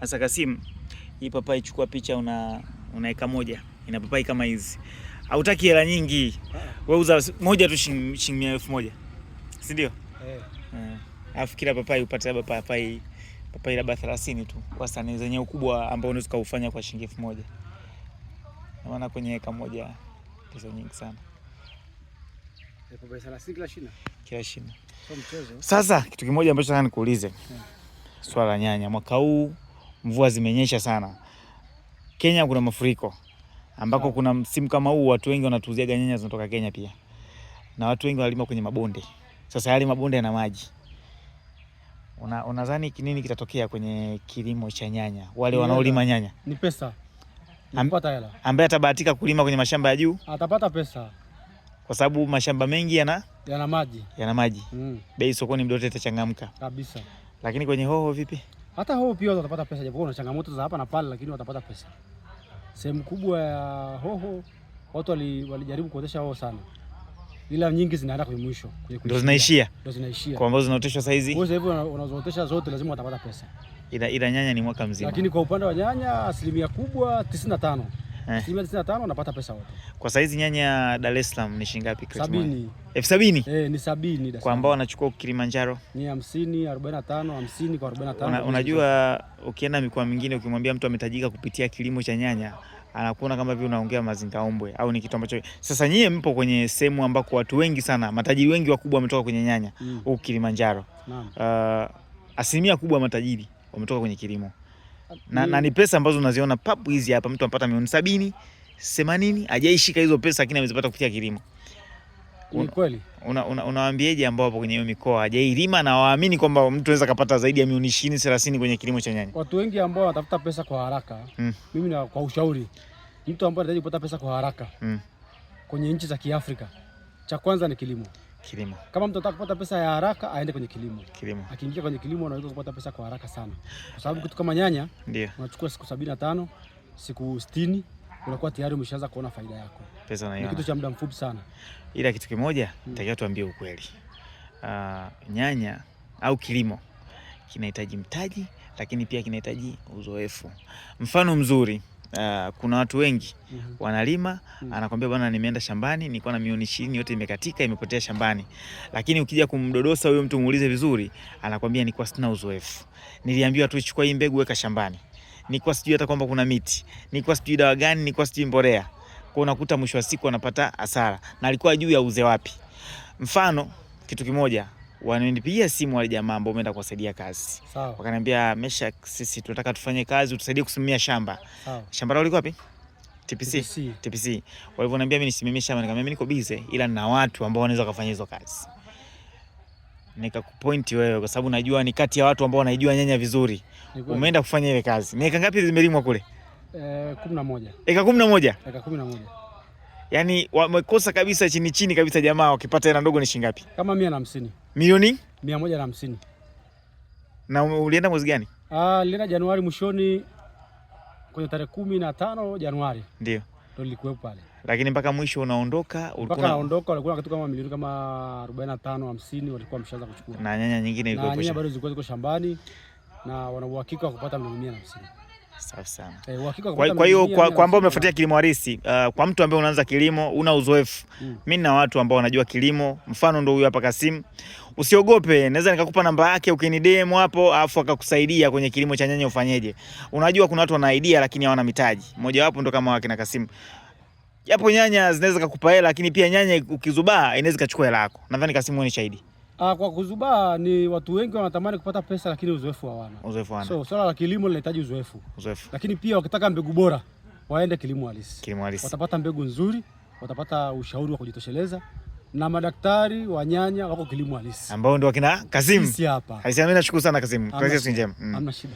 Sasa Kasim, hii papai chukua picha, una eka moja. Ina papai kama hizi. Hautaki hela nyingi. Wewe uza moja tu shilingi 1,000. Si ndio? Alafu kila papai upate labda papai labda 30 tu. Wastani zenye ukubwa ambao unaweza kuufanya kwa shilingi 1,000. Na maana kwenye eka moja pesa nyingi sana. Papai 30 kila shina. Kila shina. Sio mchezo. Sasa kitu kimoja ambacho nataka nikuulize. Swala la nyanya. Mwaka huu mvua zimenyesha sana. Kenya kuna mafuriko ambako kuna msimu kama huu watu wengi wanatuuziaga nyanya zinatoka Kenya pia. Na watu wengi wanalima kwenye mabonde. Sasa yale mabonde yana maji. Unadhani nini kitatokea kwenye kilimo cha nyanya? Wale wanaolima nyanya. Ni pesa. Anapata hela. Ambaye atabahatika kulima kwenye mashamba ya juu atapata pesa. Kwa sababu mashamba mengi yana maji. Yana maji. Bei sokoni muda wote itachangamka. Kabisa. Lakini kwenye hoho vipi? Hata hoho pia watapata pesa, japo kuna changamoto za hapa na pale, lakini watapata pesa. Sehemu kubwa ya hoho watu walijaribu kuotesha hoho sana. Ila nyingi zinaenda kwenye mwisho, ndio zinaishia. Ndio zinaishia. Kwa ambazo zinaoteshwa saa hizi. Kwa hivyo unazootesha zote lazima watapata pesa. Ila nyanya ni mwaka mzima. Lakini kwa upande wa nyanya asilimia kubwa 95. Asilimia 95 wanapata pesa wote. Kwa saa hizi nyanya Dar es Salaam ni shilingi ngapi? 70. 70? Ni 70. Kwa ambao wanachukua Kilimanjaro ni 50, 45, 50 kwa 45. Unajua ukienda mikoa mingine ukimwambia mtu ametajika kupitia kilimo cha nyanya anakuona kama vile unaongea mazingaombwe au ni kitu ambacho. Sasa nyie mpo kwenye sehemu ambako watu wengi sana, matajiri wengi wakubwa wametoka kwenye nyanya huko Kilimanjaro. Asilimia kubwa matajiri wametoka kwenye kilimo. Na ni pesa ambazo unaziona papu hizi hapa, mtu anapata milioni 70, 80, hajaishika hizo pesa lakini amezipata kupitia kilimo. Ni kweli. Unawaambieje ambao hapo kwenye hiyo mikoa hajailima na waamini kwamba mtu anaweza kupata zaidi ya milioni 20, 30 kwenye kilimo cha nyanya? Watu wengi ambao wanatafuta pesa kwa haraka, mimi na kwa ushauri, mtu ambaye anahitaji kupata pesa kwa haraka kwenye nchi za Kiafrika, cha kwanza ni kilimo. Kama mtu anataka kupata pesa ya haraka aende kwenye kilimo. Akiingia kwenye kilimo anaweza kupata pesa kwa haraka sana. Kwa sababu kitu kama nyanya unachukua siku 75, siku 60 unakuwa tayari umeshaanza kuona faida yako. Pesa unaiona. Ni kitu cha muda mfupi sana. Ila kitu kimoja nitakiwa tuambie ukweli. Nyanya au kilimo kinahitaji mtaji lakini pia kinahitaji uzoefu. Mfano mzuri, kuna watu wengi wanalima, anakwambia bwana nimeenda shambani nilikuwa na milioni 20 yote imekatika imepotea shambani. Lakini ukija kumdodosa huyo mtu muulize vizuri, anakwambia nilikuwa sina uzoefu. Niliambiwa tu chukua hii mbegu weka shambani. Nilikuwa sijui hata kwamba kuna miti. Nilikuwa sijui dawa gani, nilikuwa sijui mbolea. Kwa unakuta mwisho wa siku anapata hasara na alikuwa juu ya uze wapi. Mfano kitu kimoja, wananipigia simu wale jamaa ambao wameenda kuwasaidia kazi. Wakaniambia Mesha, sisi tunataka tufanye kazi utusaidie kusimamia shamba. Shamba lao liko wapi? TPC. Walivyoniambia mimi nisimamie shamba, nikamwambia mimi niko busy ila nina watu ambao wanaweza kufanya hizo kazi. Nikakupoint wewe kwa sababu najua ni kati ya watu ambao wanaijua nyanya vizuri. Umeenda kufanya ile kazi. Ni eka ngapi zimelimwa kule? 11. Eka 11? Eka 11. Yaani wamekosa kabisa chini kabisa jamaa wakipata hela ndogo ni shilingi ngapi? Kama 150. Milioni 150. Na ulienda mwezi gani? Nilienda Januari mwishoni kwenye tarehe 15 Januari. Ndio nilikuwepo pale. Lakini mpaka mwisho unaondoka walikuwa kitu kama milioni kama 45 50 walikuwa wameshaanza kuchukua. Na nyanya nyingine ilikuwa hapo. Na nyanya bado ziko shambani na wana uhakika wa kupata milioni 150. Safi sana. Kwa hiyo kwa ambao umefuatia kilimo halisi, kwa mtu ambaye unaanza kilimo, una uzoefu. Mimi na watu ambao wanajua kilimo, mfano ndio huyu hapa Kasim. Usiogope, naweza nikakupa namba yake ukinidm hapo afu akakusaidia kwenye kilimo cha nyanya ufanyeje. Unajua kuna watu wana idea lakini hawana mitaji. Mmoja wapo ndo kama wakina Kasim. Japo nyanya zinaweza kukupa hela lakini pia nyanya ukizubaa inaweza kuchukua hela yako. Nadhani Kasim ni shahidi. Kwa kuzubaa ni watu wengi wanatamani kupata pesa lakini uzoefu hawana. So swala la kilimo linahitaji uzoefu. Lakini pia wakitaka mbegu bora waende kilimo halisi. Watapata mbegu nzuri, watapata ushauri wa kujitosheleza na madaktari wa nyanya wako kilimo halisi. Ambao ndio wakina Kasim. Sisi hapa. Mimi nashukuru sana Kasim. Kazi njema. Hamna shida.